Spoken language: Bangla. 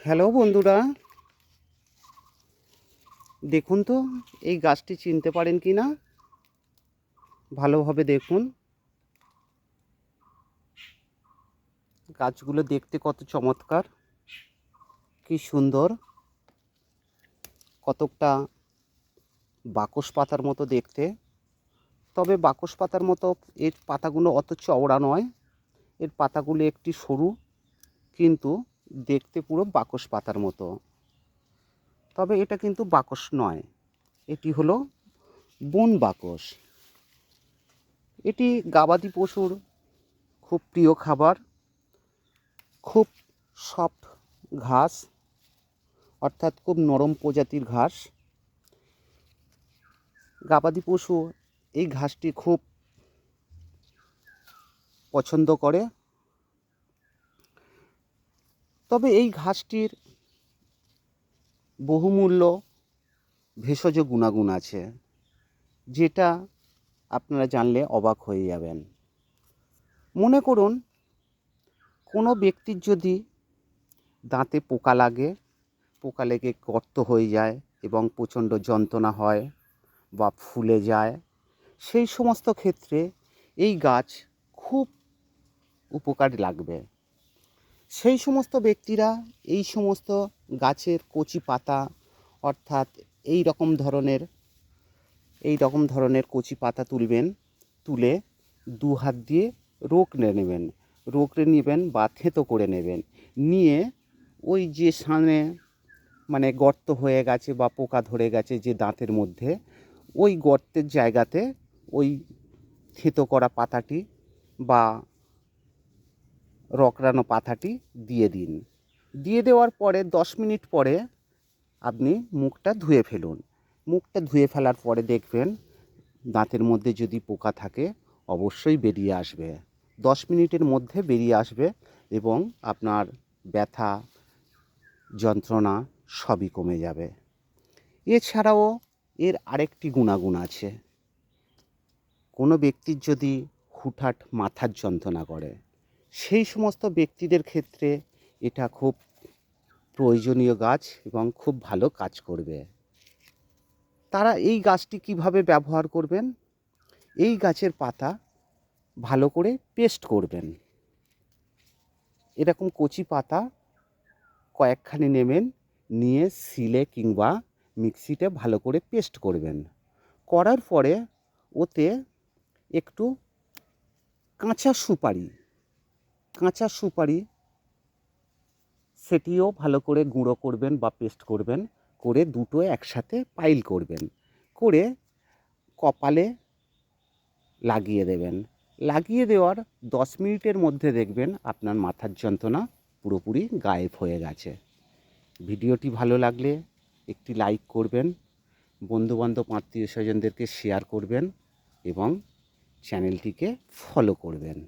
হ্যালো বন্ধুরা, দেখুন তো এই গাছটি চিনতে পারেন কি না? ভালোভাবে দেখুন। গাছগুলো দেখতে কত চমৎকার, কি সুন্দর, কতকটা বাকস পাতার মতো দেখতে। তবে বাকস পাতার মতো এর পাতাগুলো অত চওড়া নয়, এর পাতাগুলো একটি সরু, কিন্তু দেখতে পুরো বাকস পাতার মতো। তবে এটা কিন্তু বাকস নয়, এটি হলো বন বাকস। এটি গবাদি পশুর খুব প্রিয় খাবার। খুব সফট ঘাস, অর্থাৎ খুব নরম প্রজাতির ঘাস। গবাদি পশু এই ঘাসটি খুব পছন্দ করে। তবে এই ঘাসটির বহুমূল্য ভেষজ গুণাগুণ আছে, যেটা আপনারা জানলে অবাক হয়ে যাবেন। মনে করুন কোনো ব্যক্তির যদি দাঁতে পোকা লাগে, পোকা লেগে গর্ত হয়ে যায় এবং প্রচণ্ড যন্ত্রণা হয় বা ফুলে যায়, সেই সমস্ত ক্ষেত্রে এই গাছ খুব উপকারে লাগবে। সেই সমস্ত ব্যক্তিরা এই সমস্ত গাছের কচি পাতা, অর্থাৎ এই রকম ধরনের কচি পাতা তুলে দু হাত দিয়ে রোগড়ে নেবেন বা থেঁতো করে নেবেন। নিয়ে ওই যে সামনে মানে গর্ত হয়ে গেছে বা পোকা ধরে গেছে যে দাঁতের মধ্যে, ওই গর্তের জায়গাতে ওই থেঁতো করা পাতাটি বা রগড়ানো পাতাটি দিয়ে দিন। দিয়ে দেওয়ার পরে 10 মিনিট পরে আপনি মুখটা ধুয়ে ফেলুন। মুখটা ধুয়ে ফেলার পরে দেখবেন দাঁতের মধ্যে যদি পোকা থাকে অবশ্যই বেরিয়ে আসবে। 10 মিনিটের মধ্যে বেরিয়ে আসবে এবং আপনার ব্যথা, যন্ত্রণা সবই কমে যাবে। এছাড়াও এর আরেকটি গুণাগুণ আছে। কোনো ব্যক্তির যদি হুটহাট মাথার যন্ত্রণা করে, সেই সমস্ত ব্যক্তিদের ক্ষেত্রে এটা খুব প্রয়োজনীয় গাছ এবং খুব ভালো কাজ করবে। তারা এই গাছটি কিভাবে ব্যবহার করবেন? এই গাছের পাতা ভালো করে পেস্ট করবেন। এরকম কচি পাতা কয়েকখানি নেবেন, নিয়ে শিলে কিংবা মিক্সিতে ভালো করে পেস্ট করবেন। করার পরে ওতে একটু কাঁচা সুপারি সেটিও ভালো করে গুঁড়ো করবেন বা পেস্ট করবেন। করে দুটো একসাথে পাইল করবেন, করে কপালে লাগিয়ে দেবেন। লাগিয়ে দেওয়ার 10 মিনিটের মধ্যে দেখবেন আপনার মাথার যন্ত্রণা পুরোপুরি গায়েব হয়ে গেছে। ভিডিওটি ভালো লাগলে একটি লাইক করবেন, বন্ধুবান্ধব আত্মীয় স্বজনদেরকে শেয়ার করবেন এবং চ্যানেলটিকে ফলো করবেন।